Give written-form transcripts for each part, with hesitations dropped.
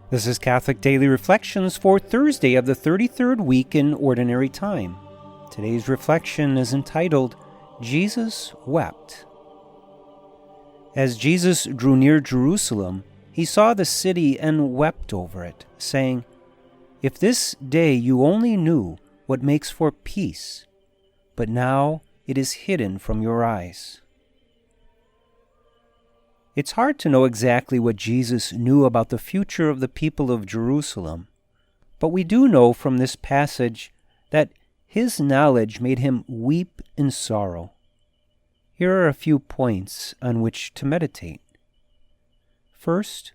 This is Catholic Daily Reflections for Thursday of the 33rd week in Ordinary Time. Today's reflection is entitled, Jesus Wept. As Jesus drew near Jerusalem, he saw the city and wept over it, saying, "If this day you only knew what makes for peace, but now it is hidden from your eyes." It's hard to know exactly what Jesus knew about the future of the people of Jerusalem, but we do know from this passage that his knowledge made him weep in sorrow. Here are a few points on which to meditate. First,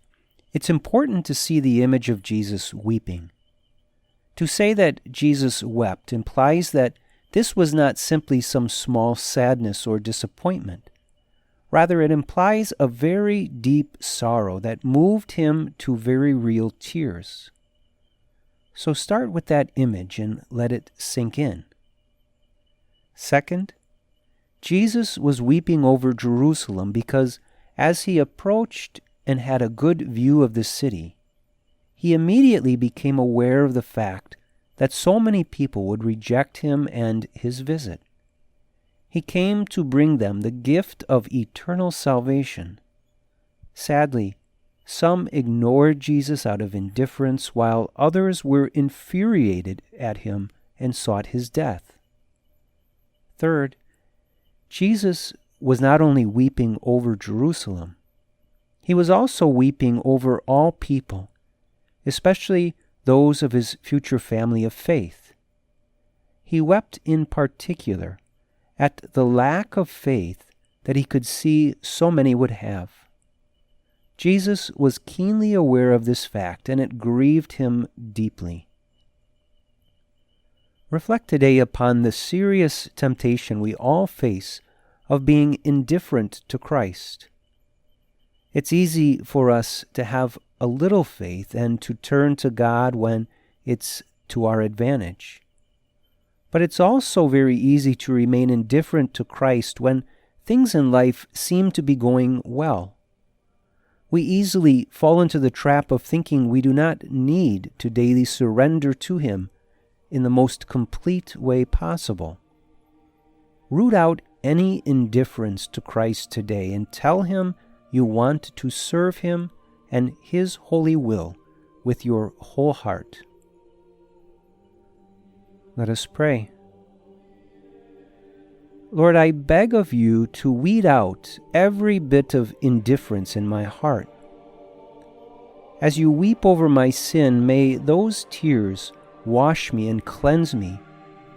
it's important to see the image of Jesus weeping. To say that Jesus wept implies that this was not simply some small sadness or disappointment. Rather, it implies a very deep sorrow that moved him to very real tears. So start with that image and let it sink in. Second, Jesus was weeping over Jerusalem because as he approached and had a good view of the city, he immediately became aware of the fact that so many people would reject him and his visit. He came to bring them the gift of eternal salvation. Sadly, some ignored Jesus out of indifference, while others were infuriated at him and sought his death. Third, Jesus was not only weeping over Jerusalem, he was also weeping over all people, especially those of his future family of faith. He wept in particular at the lack of faith that he could see so many would have. Jesus was keenly aware of this fact, and it grieved him deeply. Reflect today upon the serious temptation we all face of being indifferent to Christ. It's easy for us to have a little faith and to turn to God when it's to our advantage. But it's also very easy to remain indifferent to Christ when things in life seem to be going well. We easily fall into the trap of thinking we do not need to daily surrender to Him in the most complete way possible. Root out any indifference to Christ today and tell Him you want to serve Him and His holy will with your whole heart. Let us pray. Lord, I beg of you to weed out every bit of indifference in my heart. As you weep over my sin, may those tears wash me and cleanse me,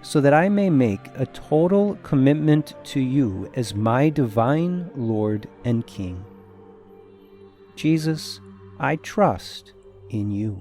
so that I may make a total commitment to you as my divine Lord and King. Jesus, I trust in you.